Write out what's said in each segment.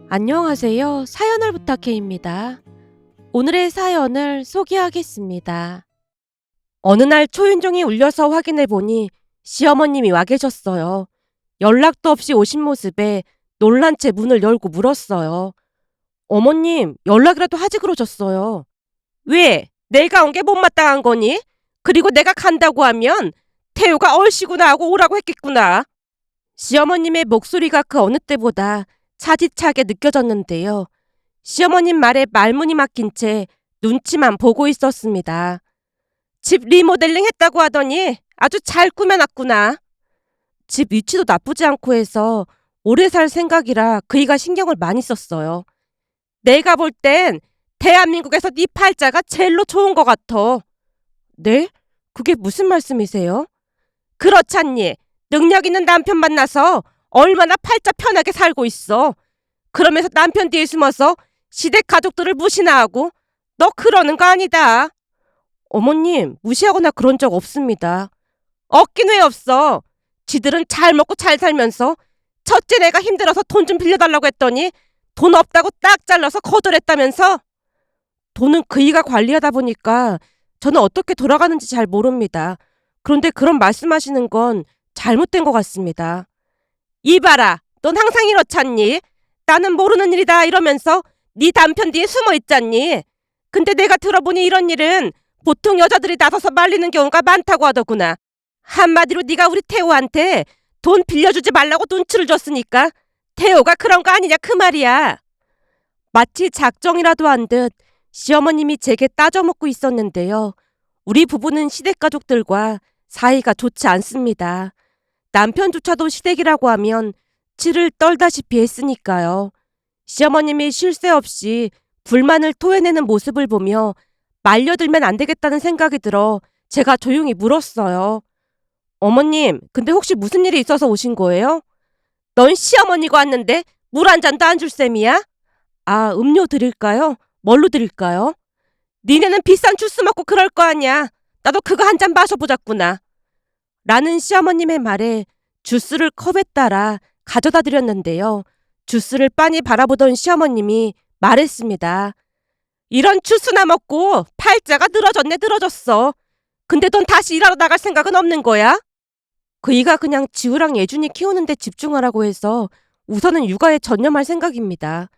안녕하세요. 사연을 부탁해입니다. 오늘의 사연을 소개하겠습니다. 어느 날 초인종이 울려서 확인해 보니 시어머님이 와 계셨어요. 연락도 없이 오신 모습에 놀란 채 문을 열고 물었어요. 어머님, 연락이라도 하지 그러셨어요. 왜? 내가 온 게 못마땅한 거니? 그리고 내가 간다고 하면 태우가 얼씨구나 하고 오라고 했겠구나. 시어머님의 목소리가 그 어느 때보다 차디차게 느껴졌는데요. 시어머님 말에 말문이 막힌 채 눈치만 보고 있었습니다. 집 리모델링 했다고 하더니 아주 잘 꾸며놨구나. 집 위치도 나쁘지 않고 해서 오래 살 생각이라 그이가 신경을 많이 썼어요. 내가 볼 땐 대한민국에서 네 팔자가 제일로 좋은 것 같아. 네? 그게 무슨 말씀이세요? 그렇잖니. 능력 있는 남편 만나서 얼마나 팔자 편하게 살고 있어. 그러면서 남편 뒤에 숨어서 시댁 가족들을 무시나 하고 너 그러는 거 아니다. 어머님, 무시하거나 그런 적 없습니다. 없긴 왜 없어. 지들은 잘 먹고 잘 살면서 첫째 내가 힘들어서 돈 좀 빌려달라고 했더니 돈 없다고 딱 잘라서 거절했다면서. 돈은 그이가 관리하다 보니까 저는 어떻게 돌아가는지 잘 모릅니다. 그런데 그런 말씀하시는 건 잘못된 것 같습니다. 이봐라, 넌 항상 이렇잖니? 나는 모르는 일이다 이러면서 네 남편 뒤에 숨어 있잖니? 근데 내가 들어보니 이런 일은 보통 여자들이 나서서 말리는 경우가 많다고 하더구나. 한마디로 네가 우리 태호한테 돈 빌려주지 말라고 눈치를 줬으니까 태호가 그런 거 아니냐 그 말이야. 마치 작정이라도 한 듯 시어머님이 제게 따져먹고 있었는데요. 우리 부부는 시댁 가족들과 사이가 좋지 않습니다. 남편조차도 시댁이라고 하면 치를 떨다시피 했으니까요. 시어머님이 쉴 새 없이 불만을 토해내는 모습을 보며 말려들면 안 되겠다는 생각이 들어 제가 조용히 물었어요. 어머님, 근데 혹시 무슨 일이 있어서 오신 거예요? 넌 시어머니가 왔는데 물 한 잔도 안 줄 셈이야? 아, 음료 드릴까요? 뭘로 드릴까요? 니네는 비싼 주스 먹고 그럴 거 아니야. 나도 그거 한 잔 마셔보자꾸나. 라는 시어머님의 말에 주스를 컵에 따라 가져다 드렸는데요. 주스를 빤히 바라보던 시어머님이 말했습니다. 이런 주스나 먹고 팔자가 늘어졌네 늘어졌어. 근데 넌 다시 일하러 나갈 생각은 없는 거야? 그이가 그냥 지우랑 예준이 키우는 데 집중하라고 해서 우선은 육아에 전념할 생각입니다.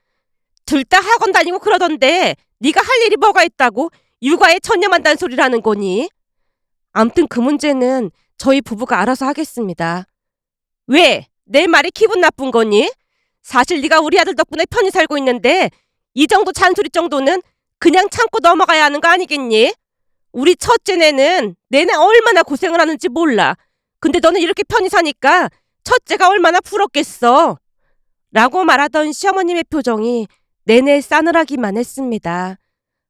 둘 다 학원 다니고 그러던데 네가 할 일이 뭐가 있다고 육아에 전념한다는 소리를 하는 거니? 암튼 그 문제는 저희 부부가 알아서 하겠습니다. 왜? 내 말이 기분 나쁜 거니? 사실 네가 우리 아들 덕분에 편히 살고 있는데 이 정도 잔소리 정도는 그냥 참고 넘어가야 하는 거 아니겠니? 우리 첫째네는 내내 얼마나 고생을 하는지 몰라. 근데 너는 이렇게 편히 사니까 첫째가 얼마나 부럽겠어. 라고 말하던 시어머님의 표정이 내내 싸늘하기만 했습니다.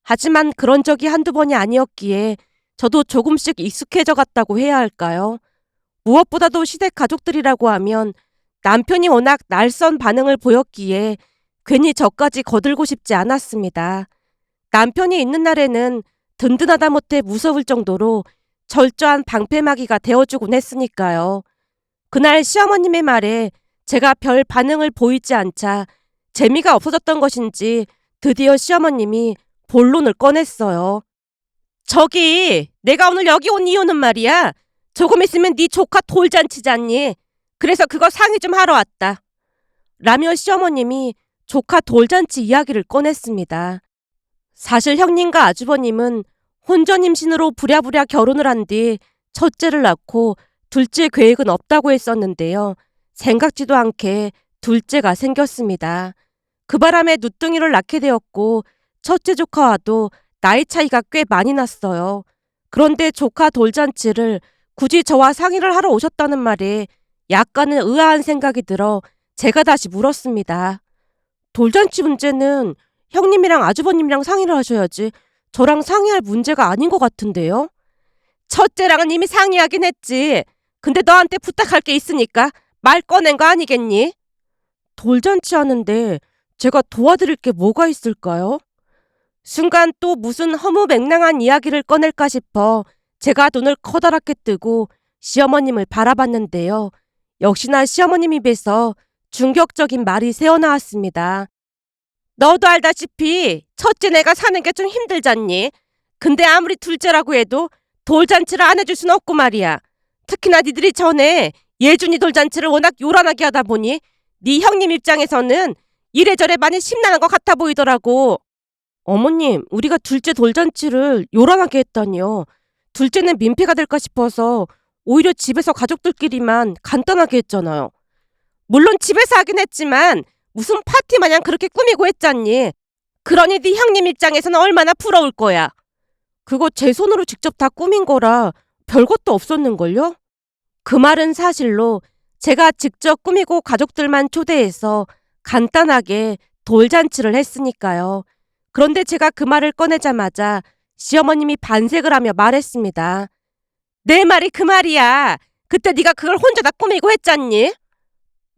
하지만 그런 적이 한두 번이 아니었기에 저도 조금씩 익숙해져 갔다고 해야 할까요? 무엇보다도 시댁 가족들이라고 하면 남편이 워낙 날선 반응을 보였기에 괜히 저까지 거들고 싶지 않았습니다. 남편이 있는 날에는 든든하다 못해 무서울 정도로 철저한 방패막이가 되어주곤 했으니까요. 그날 시어머님의 말에 제가 별 반응을 보이지 않자 재미가 없어졌던 것인지 드디어 시어머님이 본론을 꺼냈어요. 저기 내가 오늘 여기 온 이유는 말이야. 조금 있으면 네 조카 돌잔치잖니. 그래서 그거 상의 좀 하러 왔다. 라며 시어머님이 조카 돌잔치 이야기를 꺼냈습니다. 사실 형님과 아주버님은 혼전 임신으로 부랴부랴 결혼을 한 뒤 첫째를 낳고 둘째 계획은 없다고 했었는데요. 생각지도 않게 둘째가 생겼습니다. 그 바람에 누뚱이를 낳게 되었고 첫째 조카와도 나이 차이가 꽤 많이 났어요. 그런데 조카 돌잔치를 굳이 저와 상의를 하러 오셨다는 말에 약간은 의아한 생각이 들어 제가 다시 물었습니다. 돌잔치 문제는 형님이랑 아주버님이랑 상의를 하셔야지 저랑 상의할 문제가 아닌 것 같은데요? 첫째랑은 이미 상의하긴 했지. 근데 너한테 부탁할 게 있으니까 말 꺼낸 거 아니겠니? 돌잔치 하는데 제가 도와드릴 게 뭐가 있을까요? 순간 또 무슨 허무맹랑한 이야기를 꺼낼까 싶어 제가 눈을 커다랗게 뜨고 시어머님을 바라봤는데요. 역시나 시어머님 입에서 충격적인 말이 새어나왔습니다. 너도 알다시피 첫째 내가 사는 게 좀 힘들잖니. 근데 아무리 둘째라고 해도 돌잔치를 안 해줄 순 없고 말이야. 특히나 니들이 전에 예준이 돌잔치를 워낙 요란하게 하다 보니 네 형님 입장에서는 이래저래 많이 심란한 것 같아 보이더라고. 어머님, 우리가 둘째 돌잔치를 요란하게 했다니요. 둘째는 민폐가 될까 싶어서 오히려 집에서 가족들끼리만 간단하게 했잖아요. 물론 집에서 하긴 했지만 무슨 파티 마냥 그렇게 꾸미고 했잖니. 그러니 네 형님 입장에서는 얼마나 부러울 거야. 그거 제 손으로 직접 다 꾸민 거라 별것도 없었는걸요? 그 말은 사실로 제가 직접 꾸미고 가족들만 초대해서 간단하게 돌잔치를 했으니까요. 그런데 제가 그 말을 꺼내자마자 시어머님이 반색을 하며 말했습니다. 내 말이 그 말이야. 그때 네가 그걸 혼자 다 꾸미고 했잖니?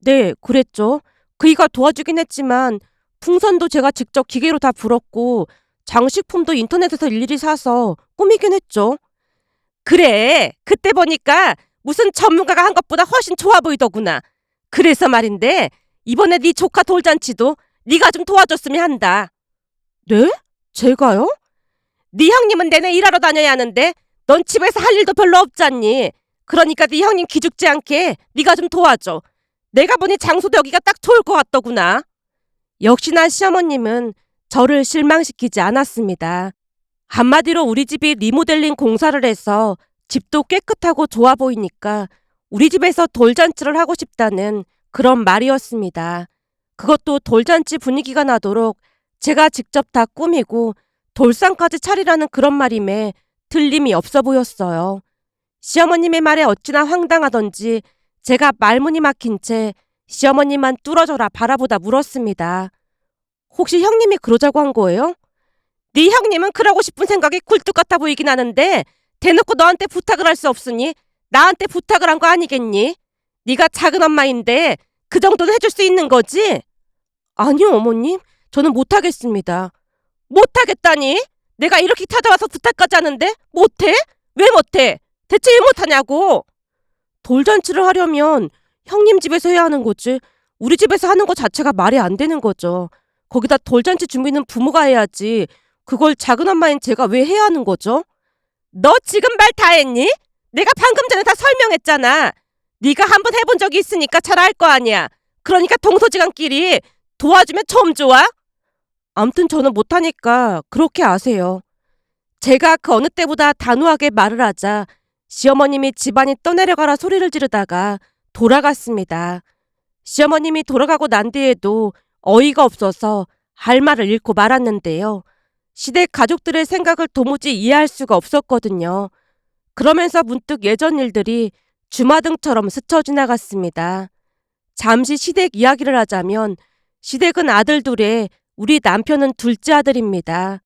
네, 그랬죠. 그이가 도와주긴 했지만 풍선도 제가 직접 기계로 다 불었고 장식품도 인터넷에서 일일이 사서 꾸미긴 했죠. 그래, 그때 보니까 무슨 전문가가 한 것보다 훨씬 좋아 보이더구나. 그래서 말인데 이번에 네 조카 돌잔치도 네가 좀 도와줬으면 한다. 네? 제가요? 네 형님은 내내 일하러 다녀야 하는데 넌 집에서 할 일도 별로 없잖니. 그러니까 네 형님 기죽지 않게 네가 좀 도와줘. 내가 보니 장소도 여기가 딱 좋을 것 같더구나. 역시나 시어머님은 저를 실망시키지 않았습니다. 한마디로 우리 집이 리모델링 공사를 해서 집도 깨끗하고 좋아 보이니까 우리 집에서 돌잔치를 하고 싶다는 그런 말이었습니다. 그것도 돌잔치 분위기가 나도록 제가 직접 다 꾸미고 돌상까지 차리라는 그런 말임에 틀림이 없어 보였어요. 시어머님의 말에 어찌나 황당하던지 제가 말문이 막힌 채 시어머님만 뚫어져라 바라보다 물었습니다. 혹시 형님이 그러자고 한 거예요? 네 형님은 그러고 싶은 생각이 굴뚝 같아 보이긴 하는데 대놓고 너한테 부탁을 할 수 없으니 나한테 부탁을 한 거 아니겠니? 네가 작은 엄마인데 그 정도는 해줄 수 있는 거지? 아니요, 어머님. 저는 못하겠습니다. 못하겠다니? 내가 이렇게 찾아와서 부탁까지 하는데 못해? 왜 못해? 대체 왜 못하냐고? 돌잔치를 하려면 형님 집에서 해야 하는 거지. 우리 집에서 하는 거 자체가 말이 안 되는 거죠. 거기다 돌잔치 준비는 부모가 해야지. 그걸 작은 엄마인 제가 왜 해야 하는 거죠? 너 지금 말 다 했니? 내가 방금 전에 다 설명했잖아. 네가 한번 해본 적이 있으니까 잘 알 거 아니야. 그러니까 동서지간끼리 도와주면 좀 좋아? 암튼 저는 못하니까 그렇게 아세요. 제가 그 어느 때보다 단호하게 말을 하자 시어머님이 집안이 떠내려가라 소리를 지르다가 돌아갔습니다. 시어머님이 돌아가고 난 뒤에도 어이가 없어서 할 말을 잃고 말았는데요. 시댁 가족들의 생각을 도무지 이해할 수가 없었거든요. 그러면서 문득 예전 일들이 주마등처럼 스쳐 지나갔습니다. 잠시 시댁 이야기를 하자면 시댁은 아들 둘에 우리 남편은 둘째 아들입니다.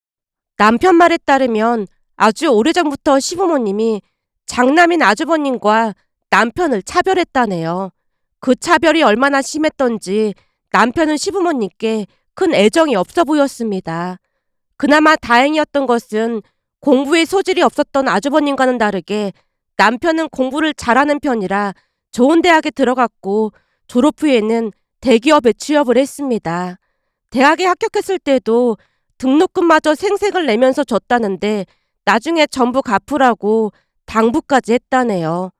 남편 말에 따르면 아주 오래전부터 시부모님이 장남인 아주버님과 남편을 차별했다네요. 그 차별이 얼마나 심했던지 남편은 시부모님께 큰 애정이 없어 보였습니다. 그나마 다행이었던 것은 공부에 소질이 없었던 아주버님과는 다르게 남편은 공부를 잘하는 편이라 좋은 대학에 들어갔고 졸업 후에는 대기업에 취업을 했습니다. 대학에 합격했을 때도 등록금마저 생색을 내면서 줬다는데 나중에 전부 갚으라고 당부까지 했다네요.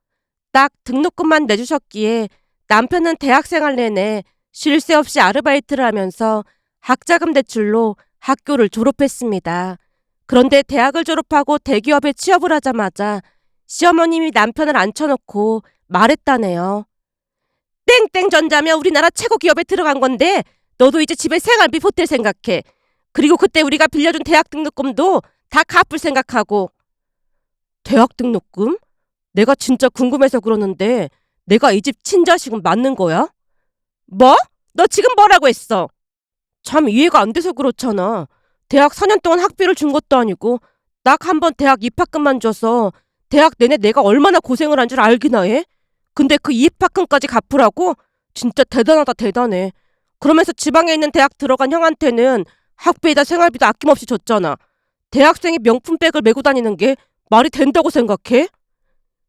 딱 등록금만 내주셨기에 남편은 대학생활 내내 쉴 새 없이 아르바이트를 하면서 학자금 대출로 학교를 졸업했습니다. 그런데 대학을 졸업하고 대기업에 취업을 하자마자 시어머님이 남편을 앉혀놓고 말했다네요. 땡땡전자면 우리나라 최고 기업에 들어간 건데 너도 이제 집에 생활비 보탤 생각해. 그리고 그때 우리가 빌려준 대학 등록금도 다 갚을 생각하고. 대학 등록금? 내가 진짜 궁금해서 그러는데 내가 이 집 친자식은 맞는 거야? 뭐? 너 지금 뭐라고 했어? 참 이해가 안 돼서 그렇잖아. 대학 4년 동안 학비를 준 것도 아니고 딱 한 번 대학 입학금만 줘서 대학 내내 내가 얼마나 고생을 한 줄 알기나 해? 근데 그 입학금까지 갚으라고? 진짜 대단하다 대단해. 그러면서 지방에 있는 대학 들어간 형한테는 학비에다 생활비도 아낌없이 줬잖아. 대학생이 명품백을 메고 다니는 게 말이 된다고 생각해?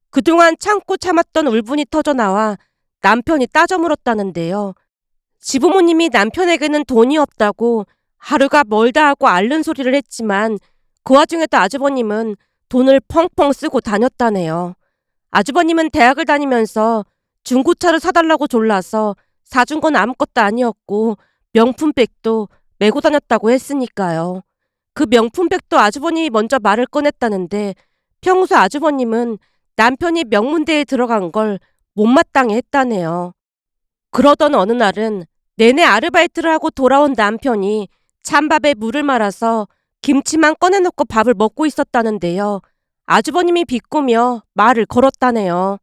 그동안 참고 참았던 울분이 터져나와 남편이 따져 물었다는데요. 지부모님이 남편에게는 돈이 없다고 하루가 멀다 하고 앓는 소리를 했지만 그 와중에도 아주버님은 돈을 펑펑 쓰고 다녔다네요. 아주버님은 대학을 다니면서 중고차를 사달라고 졸라서 사준 건 아무것도 아니었고 명품백도 메고 다녔다고 했으니까요. 그 명품백도 아주버님이 먼저 말을 꺼냈다는데 평소 아주버님은 남편이 명문대에 들어간 걸 못마땅해 했다네요. 그러던 어느 날은 내내 아르바이트를 하고 돌아온 남편이 찬밥에 물을 말아서 김치만 꺼내놓고 밥을 먹고 있었다는데요. 아주버님이 비꼬며 말을 걸었다네요.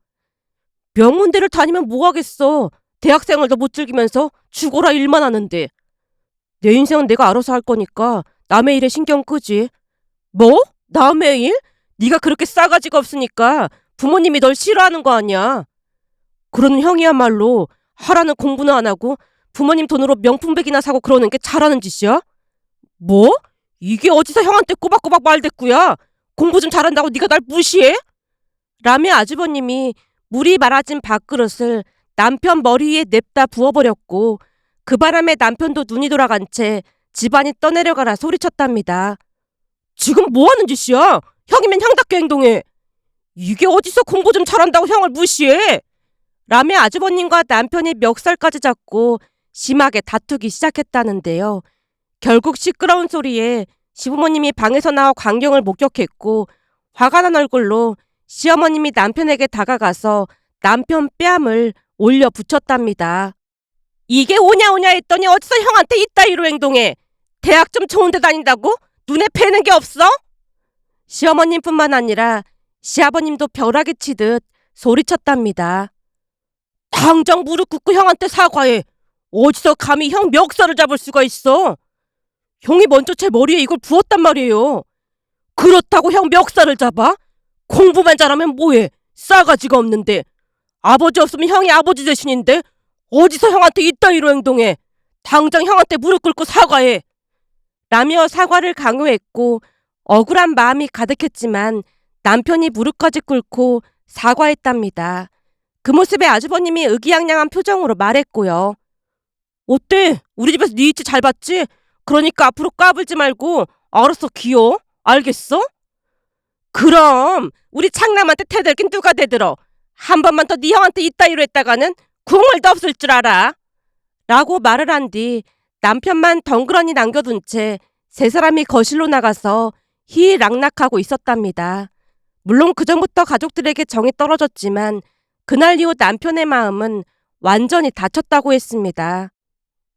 명문대를 다니면 뭐하겠어. 대학생활도 못 즐기면서 죽어라 일만 하는데. 내 인생은 내가 알아서 할 거니까 남의 일에 신경 끄지. 뭐? 남의 일? 네가 그렇게 싸가지가 없으니까 부모님이 널 싫어하는 거 아니야. 그러는 형이야말로 하라는 공부는 안 하고 부모님 돈으로 명품백이나 사고 그러는 게 잘하는 짓이야? 뭐? 이게 어디서 형한테 꼬박꼬박 말대꾸야? 공부 좀 잘한다고 네가 날 무시해? 라며 아주버님이 물이 말아진 밥그릇을 남편 머리 위에 냅다 부어버렸고 그 바람에 남편도 눈이 돌아간 채 집안이 떠내려가라 소리쳤답니다. 지금 뭐하는 짓이야? 형이면 형답게 행동해. 이게 어디서 공부 좀 잘한다고 형을 무시해? 라며 아주버님과 남편이 멱살까지 잡고 심하게 다투기 시작했다는데요. 결국 시끄러운 소리에 시부모님이 방에서 나와 광경을 목격했고 화가 난 얼굴로 시어머님이 남편에게 다가가서 남편 뺨을 올려 붙였답니다. 이게 오냐오냐 했더니 어디서 형한테 이따위로 행동해. 대학 좀 좋은 데 다닌다고? 눈에 뵈는 게 없어? 시어머님뿐만 아니라 시아버님도 벼락이 치듯 소리쳤답니다. 당장 무릎 꿇고 형한테 사과해. 어디서 감히 형 멱살을 잡을 수가 있어? 형이 먼저 제 머리에 이걸 부었단 말이에요. 그렇다고 형 멱살을 잡아? 공부만 잘하면 뭐해? 싸가지가 없는데. 아버지 없으면 형이 아버지 대신인데 어디서 형한테 이따위로 행동해? 당장 형한테 무릎 꿇고 사과해. 라며 사과를 강요했고 억울한 마음이 가득했지만 남편이 무릎까지 꿇고 사과했답니다. 그 모습에 아주버님이 의기양양한 표정으로 말했고요. 어때? 우리 집에서 네 위치 잘 봤지? 그러니까 앞으로 까불지 말고 알아서 기어. 알겠어? 그럼 우리 창남한테 대들긴 누가 대들어. 한 번만 더 네 형한테 이따위로 했다가는 국물도 없을 줄 알아. 라고 말을 한 뒤 남편만 덩그러니 남겨둔 채 세 사람이 거실로 나가서 희락락하고 있었답니다. 물론 그전부터 가족들에게 정이 떨어졌지만 그날 이후 남편의 마음은 완전히 닫혔다고 했습니다.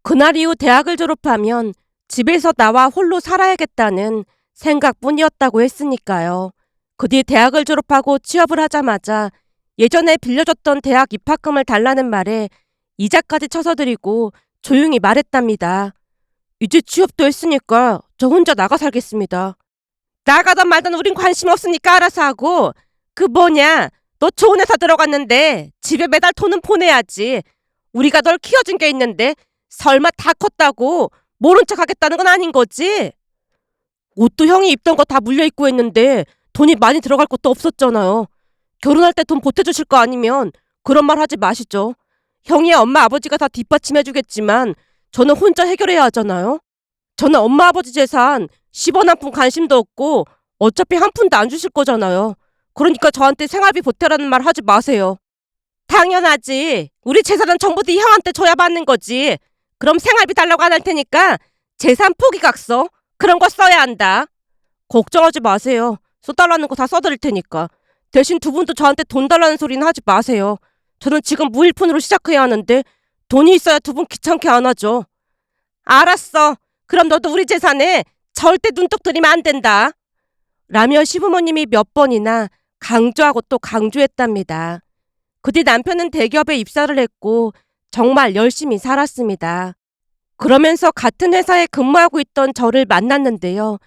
그날 이후 대학을 졸업하면 집에서 나와 홀로 살아야겠다는 생각뿐이었다고 했으니까요. 그 뒤 대학을 졸업하고 취업을 하자마자 예전에 빌려줬던 대학 입학금을 달라는 말에 이자까지 쳐서 드리고 조용히 말했답니다. 이제 취업도 했으니까 저 혼자 나가 살겠습니다. 나가던 말던 우린 관심 없으니까 알아서 하고 그 뭐냐 너 좋은 회사 들어갔는데 집에 매달 돈은 보내야지. 우리가 널 키워준 게 있는데 설마 다 컸다고 모른 척 하겠다는 건 아닌 거지? 옷도 형이 입던 거 다 물려입고 했는데 돈이 많이 들어갈 것도 없었잖아요. 결혼할 때 돈 보태주실 거 아니면 그런 말 하지 마시죠. 형이 엄마 아버지가 다 뒷받침해주겠지만 저는 혼자 해결해야 하잖아요. 저는 엄마 아버지 재산 10원 한 푼 관심도 없고 어차피 한 푼도 안 주실 거잖아요. 그러니까 저한테 생활비 보태라는 말 하지 마세요. 당연하지. 우리 재산은 전부 네 형한테 줘야 받는 거지. 그럼 생활비 달라고 안 할 테니까 재산 포기각서 그런 거 써야 한다. 걱정하지 마세요. 써달라는 거 다 써드릴 테니까. 대신 두 분도 저한테 돈 달라는 소리는 하지 마세요. 저는 지금 무일푼으로 시작해야 하는데 돈이 있어야 두 분 귀찮게 안 하죠. 알았어. 그럼 너도 우리 재산에 절대 눈독 들이면 안 된다. 라며 시부모님이 몇 번이나 강조하고 또 강조했답니다. 그 뒤 남편은 대기업에 입사를 했고 정말 열심히 살았습니다. 그러면서 같은 회사에 근무하고 있던 저를 만났는데요.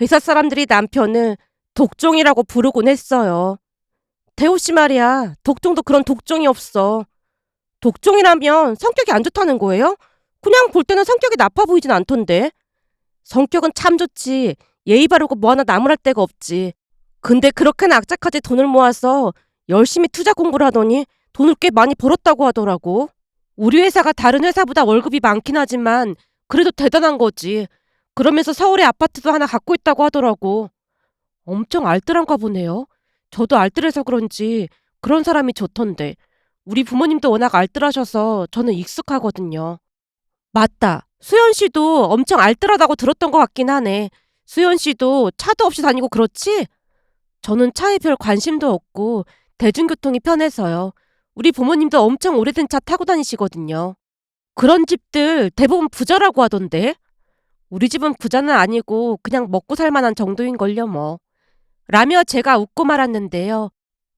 회사 사람들이 남편을 독종이라고 부르곤 했어요. 태호 씨 말이야. 독종도 그런 독종이 없어. 독종이라면 성격이 안 좋다는 거예요? 그냥 볼 때는 성격이 나빠 보이진 않던데. 성격은 참 좋지. 예의 바르고 뭐 하나 나무랄 데가 없지. 근데 그렇게나 악착같이 돈을 모아서 열심히 투자 공부를 하더니 돈을 꽤 많이 벌었다고 하더라고. 우리 회사가 다른 회사보다 월급이 많긴 하지만 그래도 대단한 거지. 그러면서 서울에 아파트도 하나 갖고 있다고 하더라고. 엄청 알뜰한가 보네요. 저도 알뜰해서 그런지 그런 사람이 좋던데. 우리 부모님도 워낙 알뜰하셔서 저는 익숙하거든요. 맞다. 수연 씨도 엄청 알뜰하다고 들었던 것 같긴 하네. 수연 씨도 차도 없이 다니고 그렇지? 저는 차에 별 관심도 없고 대중교통이 편해서요. 우리 부모님도 엄청 오래된 차 타고 다니시거든요. 그런 집들 대부분 부자라고 하던데. 우리 집은 부자는 아니고 그냥 먹고 살 만한 정도인걸요 뭐. 라며 제가 웃고 말았는데요.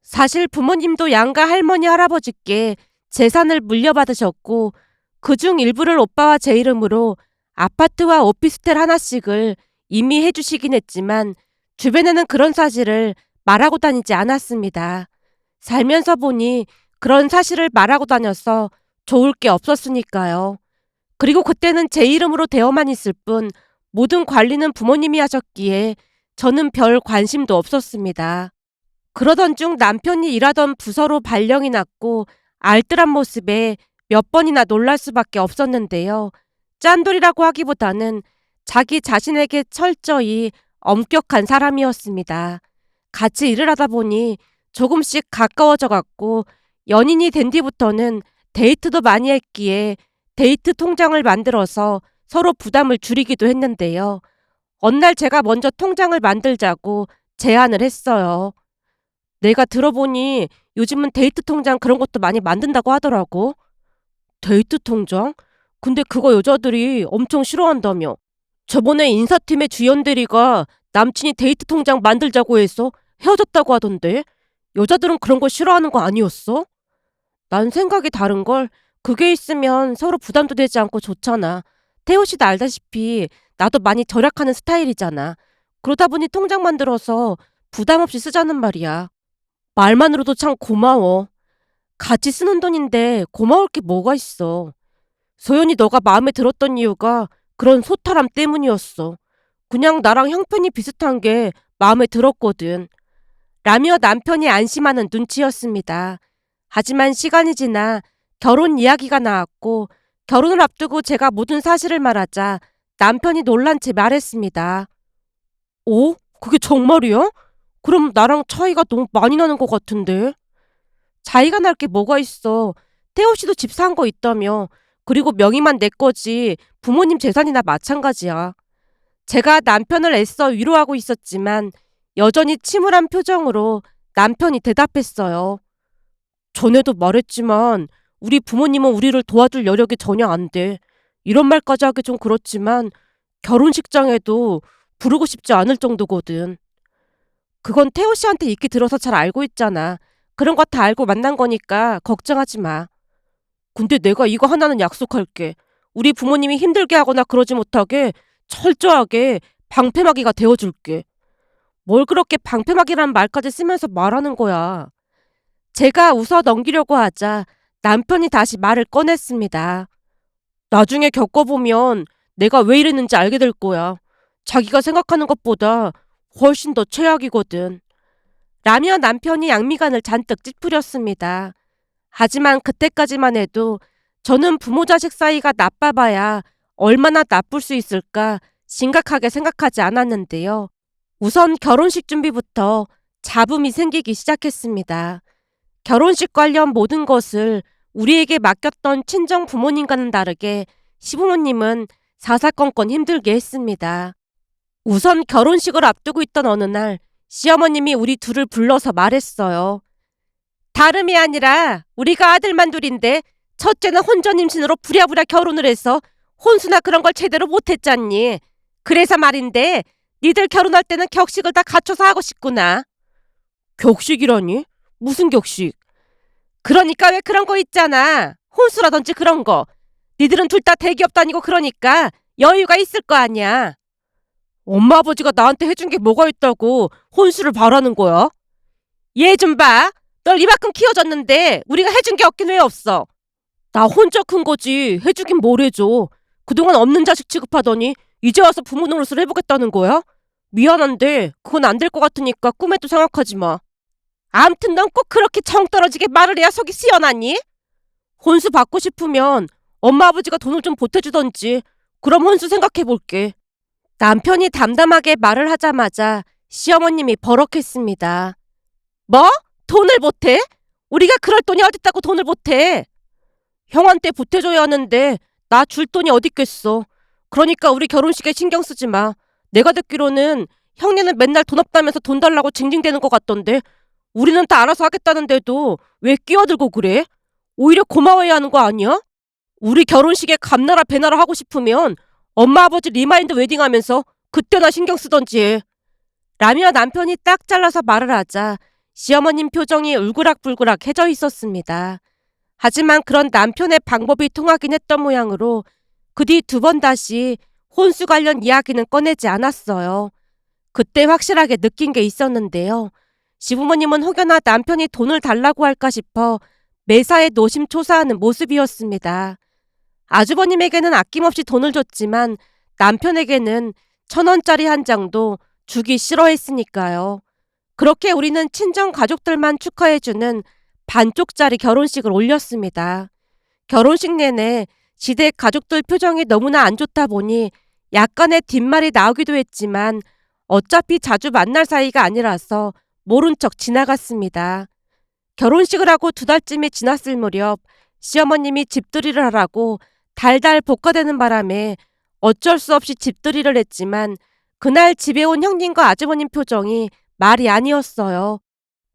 사실 부모님도 양가 할머니 할아버지께 재산을 물려받으셨고 그중 일부를 오빠와 제 이름으로 아파트와 오피스텔 하나씩을 이미 해주시긴 했지만 주변에는 그런 사실을 말하고 다니지 않았습니다. 살면서 보니 그런 사실을 말하고 다녀서 좋을 게 없었으니까요. 그리고 그때는 제 이름으로 되어만 있을 뿐 모든 관리는 부모님이 하셨기에 저는 별 관심도 없었습니다. 그러던 중 남편이 일하던 부서로 발령이 났고 알뜰한 모습에 몇 번이나 놀랄 수밖에 없었는데요. 짠돌이라고 하기보다는 자기 자신에게 철저히 엄격한 사람이었습니다. 같이 일을 하다 보니 조금씩 가까워져 갔고 연인이 된 뒤부터는 데이트도 많이 했기에 데이트 통장을 만들어서 서로 부담을 줄이기도 했는데요. 어느 날 제가 먼저 통장을 만들자고 제안을 했어요. 내가 들어보니 요즘은 데이트 통장 그런 것도 많이 만든다고 하더라고. 데이트 통장? 근데 그거 여자들이 엄청 싫어한다며. 저번에 인사팀의 주연 대리가 남친이 데이트 통장 만들자고 해서 헤어졌다고 하던데. 여자들은 그런 거 싫어하는 거 아니었어? 난 생각이 다른걸. 그게 있으면 서로 부담도 되지 않고 좋잖아. 태호 씨도 알다시피 나도 많이 절약하는 스타일이잖아. 그러다 보니 통장 만들어서 부담 없이 쓰자는 말이야. 말만으로도 참 고마워. 같이 쓰는 돈인데 고마울 게 뭐가 있어. 소연이 너가 마음에 들었던 이유가 그런 소탈함 때문이었어. 그냥 나랑 형편이 비슷한 게 마음에 들었거든. 라며 남편이 안심하는 눈치였습니다. 하지만 시간이 지나 결혼 이야기가 나왔고 결혼을 앞두고 제가 모든 사실을 말하자 남편이 놀란 채 말했습니다. 오? 그게 정말이야? 그럼 나랑 차이가 너무 많이 나는 것 같은데? 차이가 날 게 뭐가 있어. 태호 씨도 집 산 거 있다며. 그리고 명의만 내 거지 부모님 재산이나 마찬가지야. 제가 남편을 애써 위로하고 있었지만 여전히 침울한 표정으로 남편이 대답했어요. 전에도 말했지만 우리 부모님은 우리를 도와줄 여력이 전혀 안 돼. 이런 말까지 하기 좀 그렇지만 결혼식장에도 부르고 싶지 않을 정도거든. 그건 태호 씨한테 익히 들어서 잘 알고 있잖아. 그런 거 다 알고 만난 거니까 걱정하지 마. 근데 내가 이거 하나는 약속할게. 우리 부모님이 힘들게 하거나 그러지 못하게 철저하게 방패막이가 되어줄게. 뭘 그렇게 방패막이란 말까지 쓰면서 말하는 거야. 제가 웃어 넘기려고 하자 남편이 다시 말을 꺼냈습니다. 나중에 겪어보면 내가 왜 이랬는지 알게 될 거야. 자기가 생각하는 것보다 훨씬 더 최악이거든. 라며 남편이 양미간을 잔뜩 찌푸렸습니다. 하지만 그때까지만 해도 저는 부모 자식 사이가 나빠봐야 얼마나 나쁠 수 있을까 심각하게 생각하지 않았는데요. 우선 결혼식 준비부터 잡음이 생기기 시작했습니다. 결혼식 관련 모든 것을 우리에게 맡겼던 친정 부모님과는 다르게 시부모님은 사사건건 힘들게 했습니다. 우선 결혼식을 앞두고 있던 어느 날 시어머님이 우리 둘을 불러서 말했어요. 다름이 아니라 우리가 아들만 둘인데 첫째는 혼전 임신으로 부랴부랴 결혼을 해서 혼수나 그런 걸 제대로 못했잖니. 그래서 말인데 니들 결혼할 때는 격식을 다 갖춰서 하고 싶구나. 격식이라니? 무슨 격식? 그러니까 왜 그런 거 있잖아. 혼수라든지 그런 거. 니들은 둘 다 대기업 다니고 그러니까 여유가 있을 거 아니야. 엄마 아버지가 나한테 해준 게 뭐가 있다고 혼수를 바라는 거야? 얘 좀 봐. 널 이만큼 키워줬는데 우리가 해준 게 없긴 왜 없어. 나 혼자 큰 거지 해주긴 뭘 해줘. 그동안 없는 자식 취급하더니 이제 와서 부모 노릇을 해보겠다는 거야? 미안한데 그건 안 될 것 같으니까 꿈에도 생각하지 마. 암튼 넌 꼭 그렇게 정 떨어지게 말을 해야 속이 시원하니? 혼수 받고 싶으면 엄마 아버지가 돈을 좀 보태주던지. 그럼 혼수 생각해볼게. 남편이 담담하게 말을 하자마자 시어머님이 버럭했습니다. 뭐? 돈을 보태? 우리가 그럴 돈이 어딨다고 돈을 보태? 형한테 보태줘야 하는데 나 줄 돈이 어딨겠어. 그러니까 우리 결혼식에 신경 쓰지 마. 내가 듣기로는 형네는 맨날 돈 없다면서 돈 달라고 징징대는 것 같던데 우리는 다 알아서 하겠다는데도 왜 끼어들고 그래? 오히려 고마워해야 하는 거 아니야? 우리 결혼식에 감나라 배나라 하고 싶으면 엄마 아버지 리마인드 웨딩하면서 그때나 신경 쓰던지 해. 라며 남편이 딱 잘라서 말을 하자 시어머님 표정이 울그락불그락해져 있었습니다. 하지만 그런 남편의 방법이 통하긴 했던 모양으로 그 뒤 두 번 다시 혼수 관련 이야기는 꺼내지 않았어요. 그때 확실하게 느낀 게 있었는데요. 시부모님은 혹여나 남편이 돈을 달라고 할까 싶어 매사에 노심초사하는 모습이었습니다. 아주버님에게는 아낌없이 돈을 줬지만 남편에게는 1,000원짜리 한 장도 주기 싫어했으니까요. 그렇게 우리는 친정 가족들만 축하해주는 반쪽짜리 결혼식을 올렸습니다. 결혼식 내내 시댁 가족들 표정이 너무나 안 좋다 보니 약간의 뒷말이 나오기도 했지만 어차피 자주 만날 사이가 아니라서 모른 척 지나갔습니다. 결혼식을 하고 2달쯤이 지났을 무렵 시어머님이 집들이를 하라고 달달 볶아대는 바람에 어쩔 수 없이 집들이를 했지만 그날 집에 온 형님과 아주버님 표정이 말이 아니었어요.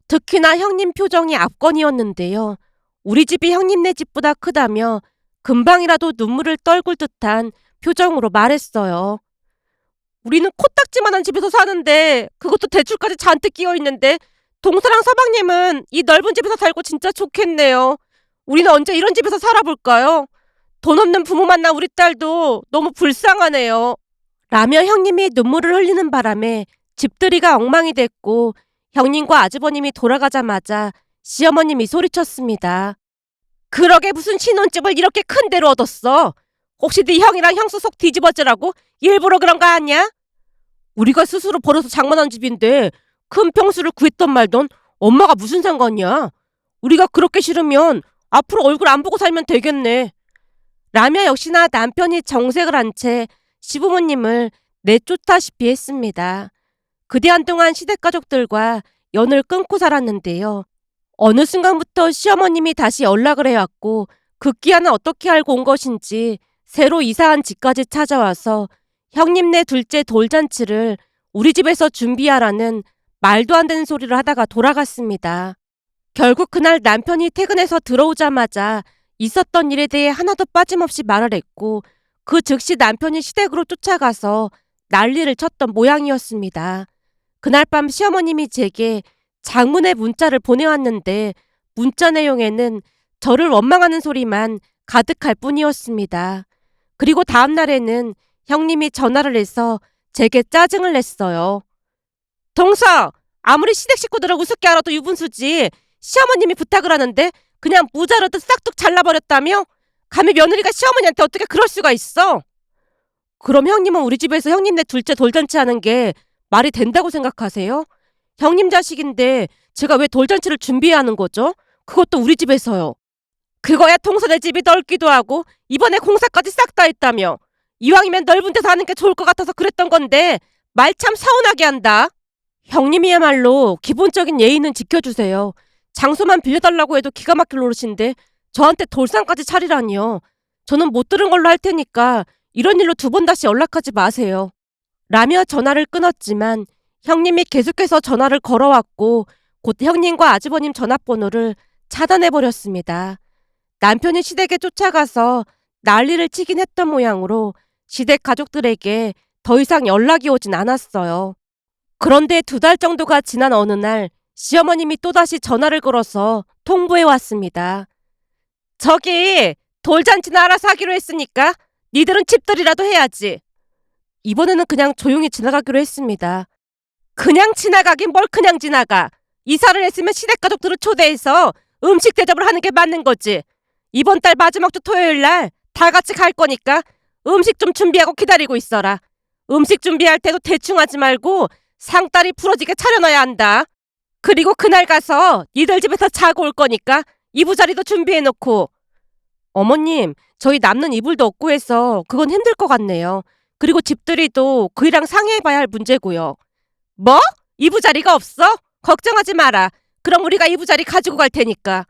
특히나 형님 표정이 압권이었는데요. 우리 집이 형님네 집보다 크다며 금방이라도 눈물을 떨굴 듯한 표정으로 말했어요. 우리는 코딱지만한 집에서 사는데 그것도 대출까지 잔뜩 끼어있는데 동서랑 서방님은 이 넓은 집에서 살고 진짜 좋겠네요. 우리는 언제 이런 집에서 살아볼까요? 돈 없는 부모 만난 우리 딸도 너무 불쌍하네요. 라며 형님이 눈물을 흘리는 바람에 집들이가 엉망이 됐고 형님과 아주버님이 돌아가자마자 시어머님이 소리쳤습니다. 그러게 무슨 신혼집을 이렇게 큰 데로 얻었어? 혹시 네 형이랑 형수 속 뒤집어지라고 일부러 그런 거 아니야? 우리가 스스로 벌어서 장만한 집인데 큰 평수를 구했던 말던 엄마가 무슨 상관이야? 우리가 그렇게 싫으면 앞으로 얼굴 안 보고 살면 되겠네. 라며 역시나 남편이 정색을 한 채 시부모님을 내쫓다시피 했습니다. 그뒤 한동안 시댁가족들과 연을 끊고 살았는데요. 어느 순간부터 시어머님이 다시 연락을 해왔고 급기야는 어떻게 알고 온 것인지 새로 이사한 집까지 찾아와서 형님네 둘째 돌잔치를 우리 집에서 준비하라는 말도 안 되는 소리를 하다가 돌아갔습니다. 결국 그날 남편이 퇴근해서 들어오자마자 있었던 일에 대해 하나도 빠짐없이 말을 했고 그 즉시 남편이 시댁으로 쫓아가서 난리를 쳤던 모양이었습니다. 그날 밤 시어머님이 제게 장문의 문자를 보내왔는데 문자 내용에는 저를 원망하는 소리만 가득할 뿐이었습니다. 그리고 다음 날에는 형님이 전화를 해서 제게 짜증을 냈어요. 동서! 아무리 시댁 식구들을 우습게 알아도 유분수지 시어머님이 부탁을 하는데 그냥 무자르듯 싹둑 잘라버렸다며? 감히 며느리가 시어머니한테 어떻게 그럴 수가 있어? 그럼 형님은 우리 집에서 형님네 둘째 돌잔치 하는 게 말이 된다고 생각하세요? 형님 자식인데 제가 왜 돌잔치를 준비해야 하는 거죠? 그것도 우리 집에서요. 그거야 동서네 집이 넓기도 하고 이번에 공사까지 싹 다 했다며. 이왕이면 넓은 데서 하는 게 좋을 것 같아서 그랬던 건데 말 참 서운하게 한다. 형님이야말로 기본적인 예의는 지켜주세요. 장소만 빌려달라고 해도 기가 막힐 노릇인데 저한테 돌상까지 차리라니요. 저는 못 들은 걸로 할 테니까 이런 일로 2번 다시 연락하지 마세요. 라며 전화를 끊었지만 형님이 계속해서 전화를 걸어왔고 곧 형님과 아주버님 전화번호를 차단해버렸습니다. 남편이 시댁에 쫓아가서 난리를 치긴 했던 모양으로 시댁 가족들에게 더 이상 연락이 오진 않았어요. 그런데 2달 정도가 지난 어느 날 시어머님이 또다시 전화를 걸어서 통보해 왔습니다. 저기 돌잔치나 알아서 하기로 했으니까 니들은 집들이라도 해야지. 이번에는 그냥 조용히 지나가기로 했습니다. 그냥 지나가긴 뭘 그냥 지나가. 이사를 했으면 시댁 가족들을 초대해서 음식 대접을 하는 게 맞는 거지. 이번 달 마지막 주 토요일 날 다 같이 갈 거니까 음식 좀 준비하고 기다리고 있어라. 음식 준비할 때도 대충 하지 말고 상다리 부러지게 차려놔야 한다. 그리고 그날 가서 니들 집에서 자고 올 거니까 이부자리도 준비해놓고. 어머님, 저희 남는 이불도 없고 해서 그건 힘들 것 같네요. 그리고 집들이도 그이랑 상의해봐야 할 문제고요. 뭐? 이부자리가 없어? 걱정하지 마라. 그럼 우리가 이부자리 가지고 갈 테니까.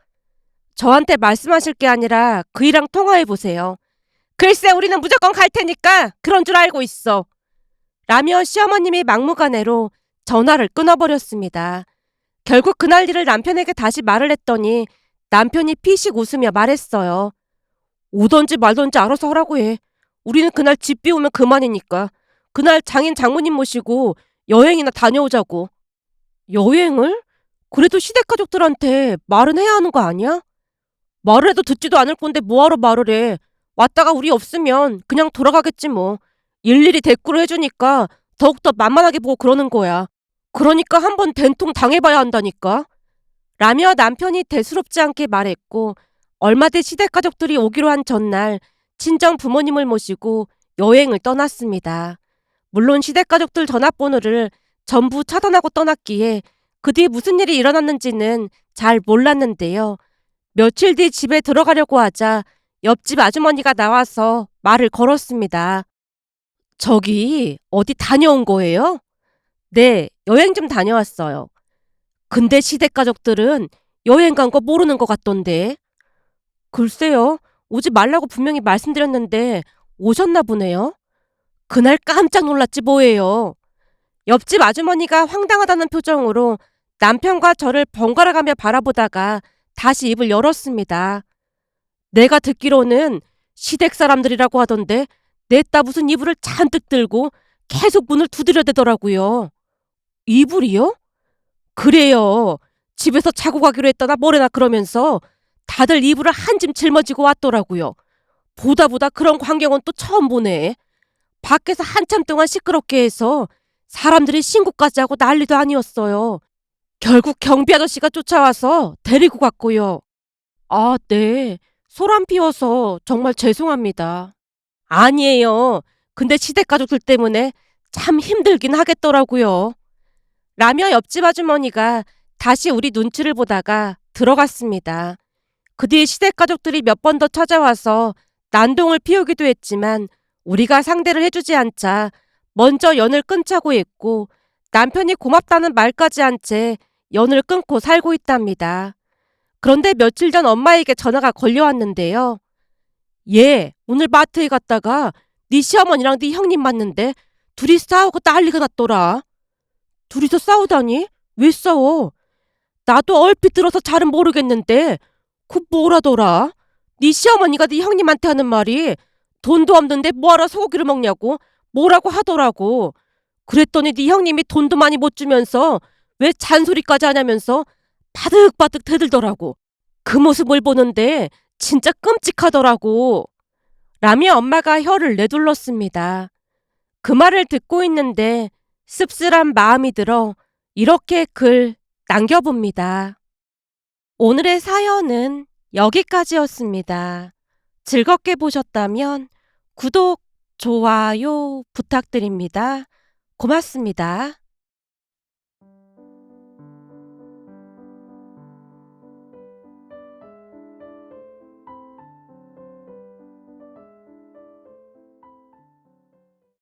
저한테 말씀하실 게 아니라 그이랑 통화해보세요. 글쎄 우리는 무조건 갈 테니까 그런 줄 알고 있어. 라며 시어머님이 막무가내로 전화를 끊어버렸습니다. 결국 그날 일을 남편에게 다시 말을 했더니 남편이 피식 웃으며 말했어요. 오던지 말던지 알아서 하라고 해. 우리는 그날 집 비우면 그만이니까. 그날 장인 장모님 모시고 여행이나 다녀오자고. 여행을? 그래도 시댁가족들한테 말은 해야 하는 거 아니야? 말을 해도 듣지도 않을 건데 뭐하러 말을 해. 왔다가 우리 없으면 그냥 돌아가겠지 뭐. 일일이 대꾸를 해주니까 더욱더 만만하게 보고 그러는 거야. 그러니까 한번 된통 당해봐야 한다니까. 라며 남편이 대수롭지 않게 말했고 얼마 뒤 시댁가족들이 오기로 한 전날 친정 부모님을 모시고 여행을 떠났습니다. 물론 시댁가족들 전화번호를 전부 차단하고 떠났기에 그 뒤 무슨 일이 일어났는지는 잘 몰랐는데요. 며칠 뒤 집에 들어가려고 하자 옆집 아주머니가 나와서 말을 걸었습니다. 저기 어디 다녀온 거예요? 네, 여행 좀 다녀왔어요. 근데 시댁 가족들은 여행 간 거 모르는 것 같던데. 글쎄요, 오지 말라고 분명히 말씀드렸는데 오셨나 보네요. 그날 깜짝 놀랐지 뭐예요. 옆집 아주머니가 황당하다는 표정으로 남편과 저를 번갈아 가며 바라보다가 다시 입을 열었습니다. 내가 듣기로는 시댁 사람들이라고 하던데 냈다 무슨 이불을 잔뜩 들고 계속 문을 두드려대더라고요. 이불이요? 그래요. 집에서 자고 가기로 했다나 뭐래나 그러면서 다들 이불을 한 짐 짊어지고 왔더라고요. 보다 그런 광경은 또 처음 보네. 밖에서 한참 동안 시끄럽게 해서 사람들이 신고까지 하고 난리도 아니었어요. 결국 경비 아저씨가 쫓아와서 데리고 갔고요. 아, 네. 소란 피워서 정말 죄송합니다. 아니에요. 근데 시댁 가족들 때문에 참 힘들긴 하겠더라고요. 라며 옆집 아주머니가 다시 우리 눈치를 보다가 들어갔습니다. 그 뒤 시댁 가족들이 몇 번 더 찾아와서 난동을 피우기도 했지만 우리가 상대를 해주지 않자 먼저 연을 끊자고 했고 남편이 고맙다는 말까지 한 채 연을 끊고 살고 있답니다. 그런데 며칠 전 엄마에게 전화가 걸려왔는데요. 얘 오늘 마트에 갔다가 네 시어머니랑 네 형님 만났는데 둘이 싸우고 난리가 났더라. 둘이서 싸우다니? 왜 싸워? 나도 얼핏 들어서 잘은 모르겠는데 그 뭐라더라? 네 시어머니가 네 형님한테 하는 말이 돈도 없는데 뭐하러 소고기를 먹냐고 뭐라고 하더라고. 그랬더니 네 형님이 돈도 많이 못 주면서 왜 잔소리까지 하냐면서 바득바득 대들더라고. 그 모습을 보는데 진짜 끔찍하더라고. 라며 엄마가 혀를 내둘렀습니다. 그 말을 듣고 있는데 씁쓸한 마음이 들어 이렇게 글 남겨봅니다. 오늘의 사연은 여기까지였습니다. 즐겁게 보셨다면 구독, 좋아요 부탁드립니다. 고맙습니다.